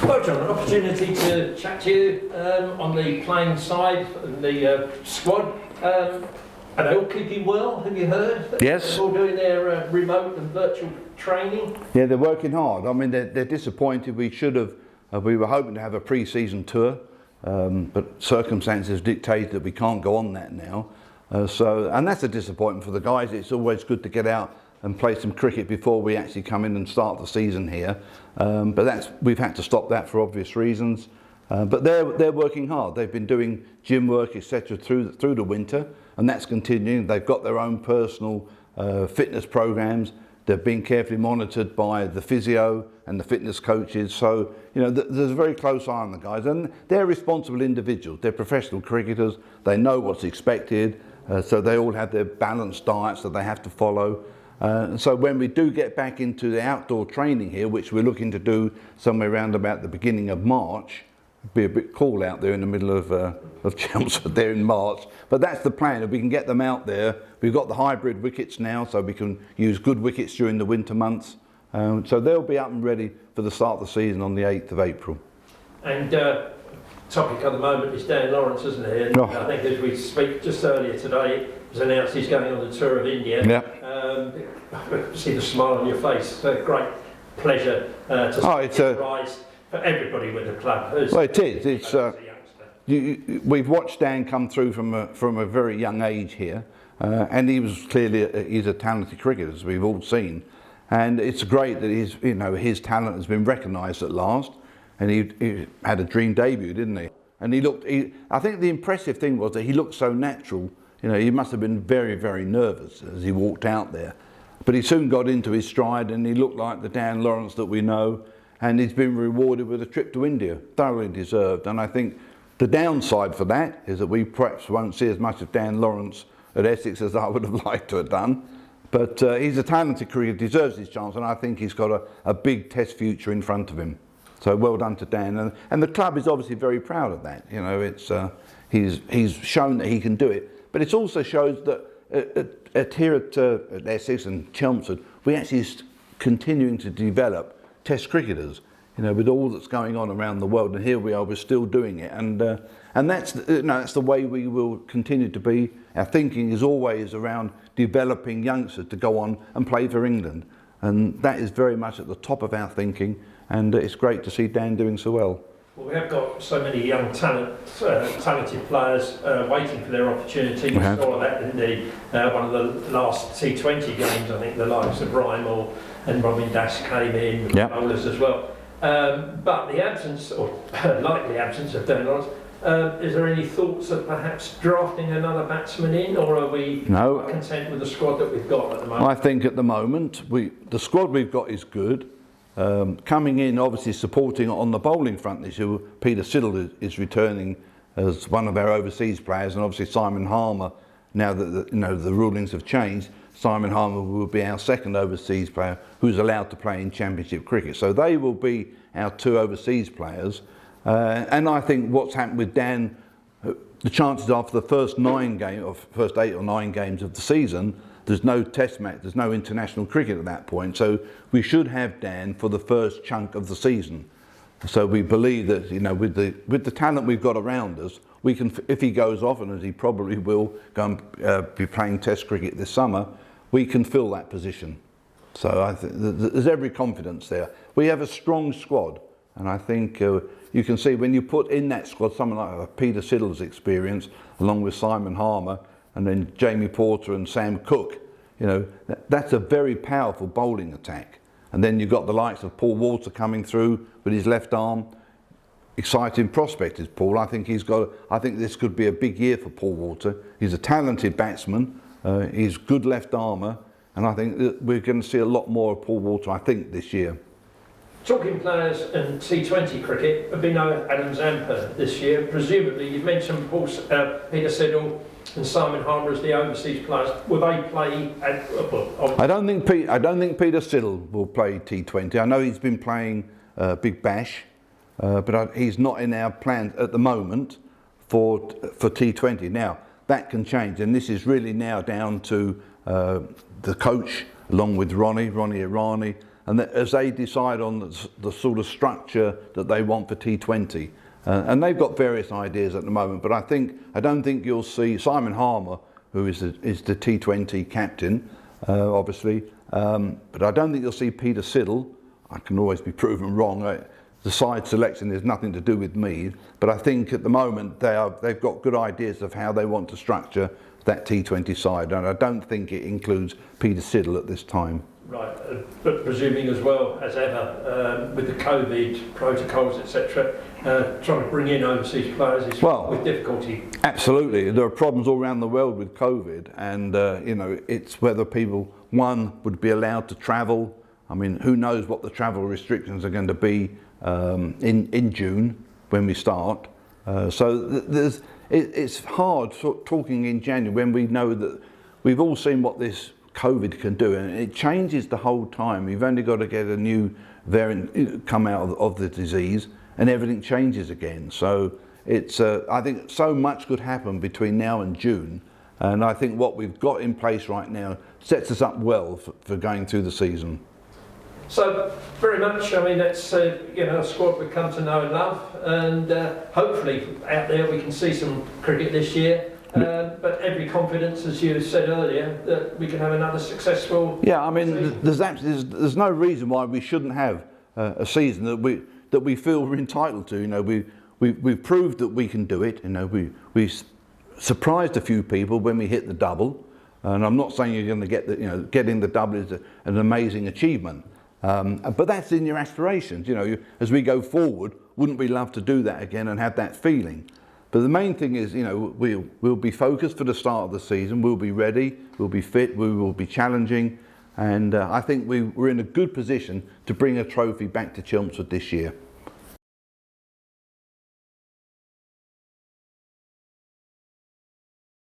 Well, John, an opportunity to chat to you on the playing side and the squad. Are they all keeping well, have you heard? Yes. They're all doing their remote and virtual training? Yeah, they're working hard. I mean, they're disappointed. We were hoping to have a pre-season tour, but circumstances dictate that we can't go on that now. And that's a disappointment for the guys. It's always good to get out and play some cricket before we actually come in and start the season here. But we've had to stop that for obvious reasons. But they're working hard. They've been doing gym work, etc., through the winter, and that's continuing. They've got their own personal fitness programs. They're being carefully monitored by the physio and the fitness coaches. So, you know, there's a very close eye on the guys, and they're responsible individuals. They're professional cricketers. They know what's expected. So they all have their balanced diets that they have to follow. And so when we do get back into the outdoor training here, which we're looking to do somewhere around about the beginning of March, it'd be a bit cool out there in the middle of Chelmsford there in March, but that's the plan. If we can get them out there, we've got the hybrid wickets now, so we can use good wickets during the winter months. So they'll be up and ready for the start of the season on the 8th of April. And topic at the moment is Dan Lawrence, isn't he? And I think as we speak just earlier today, it was announced he's going on the tour of India. Yeah. See the smile on your face. It's a great pleasure to see it rise for everybody with the club. Well, it is. We've watched Dan come through from a very young age here, and he's a talented cricketer, as we've all seen. And it's great that his talent has been recognised at last. And he had a dream debut, didn't he? And I think the impressive thing was that he looked so natural. You know, he must have been very, very nervous as he walked out there. But he soon got into his stride, and he looked like the Dan Lawrence that we know. And he's been rewarded with a trip to India, thoroughly deserved. And I think the downside for that is that we perhaps won't see as much of Dan Lawrence at Essex as I would have liked to have done. But he's a talented cricketer, deserves his chance, and I think he's got a big Test future in front of him. So well done to Dan, and the club is obviously very proud of that. You know, he's shown that he can do it, but it also shows that here at Essex and Chelmsford, we actually continuing to develop Test cricketers. You know, with all that's going on around the world, and here we are, we're still doing it, and that's the way we will continue to be. Our thinking is always around developing youngsters to go on and play for England, and that is very much at the top of our thinking. And it's great to see Dan doing so well. Well, we have got so many young talented players waiting for their opportunity. We saw that in one of the last T20 games. I think the likes of Rymel and Robin Dash came in with bowlers as well. But the absence, or likely absence, of Dan Lawrence, is there any thoughts of perhaps drafting another batsman in, or are we content with the squad that we've got at the moment? I think at the moment, the squad we've got is good. Coming in, obviously supporting on the bowling front this year, Peter Siddle is returning as one of our overseas players, and obviously Simon Harmer. Now that the rulings have changed, Simon Harmer will be our second overseas player who's allowed to play in Championship cricket. So they will be our two overseas players, and I think what's happened with Dan, the chances are for the first 8 or 9 games of the season, there's no test match, there's no international cricket at that point. So we should have Dan for the first chunk of the season. So we believe that, you know, with the talent we've got around us, we can, if he goes off, and as he probably will go and be playing test cricket this summer, we can fill that position. So I think there's every confidence there. We have a strong squad, and I think you can see when you put in that squad someone like Peter Siddle's experience, along with Simon Harmer, and then Jamie Porter and Sam Cook, you know, that's a very powerful bowling attack. And then you've got the likes of Paul Walter coming through with his left arm. Exciting prospect is Paul. I think this could be a big year for Paul Walter. He's a talented batsman. He's good left armour, and I think that we're going to see a lot more of Paul Walter, I think, this year. Talking players and T20 cricket, there'll be no Adam Zampa this year. Presumably, you've mentioned Peter Siddle and Simon Harmer as the overseas players. Will they play? I don't think Peter Siddle will play T20. I know he's been playing Big Bash, but he's not in our plans at the moment for T20. Now that can change, and this is really now down to the coach, along with Ronnie Irani, and as they decide on the sort of structure that they want for T20. And they've got various ideas at the moment, but I don't think you'll see Simon Harmer, who is the T20 captain, obviously, but I don't think you'll see Peter Siddle. I can always be proven wrong. The side selection has nothing to do with me, but I think at the moment they've got good ideas of how they want to structure that T20 side, and I don't think it includes Peter Siddle at this time. Right, but presuming as well as ever, with the COVID protocols, etc., trying to bring in overseas players is with difficulty. Absolutely, there are problems all around the world with COVID, and it's whether people, one, would be allowed to travel. I mean, who knows what the travel restrictions are going to be in June when we start. So it's hard talking in January when we know that we've all seen what this COVID can do, and it changes the whole time. You've only got to get a new variant come out of the disease and everything changes again. So it's I think so much could happen between now and June, and I think what we've got in place right now sets us up well for going through the season. So very much, I mean, that's a squad we've come to know and love, and hopefully out there we can see some cricket this year. But every confidence, as you said earlier, that we can have another successful. Yeah, I mean, there's no reason why we shouldn't have a season that we feel we're entitled to. You know, we've proved that we can do it. You know, we surprised a few people when we hit the double, and I'm not saying you're going to get getting the double is an amazing achievement, but that's in your aspirations. You know, as we go forward, wouldn't we love to do that again and have that feeling? But the main thing is, we'll be focused for the start of the season. We'll be ready. We'll be fit. We will be challenging, and I think we're in a good position to bring a trophy back to Chelmsford this year.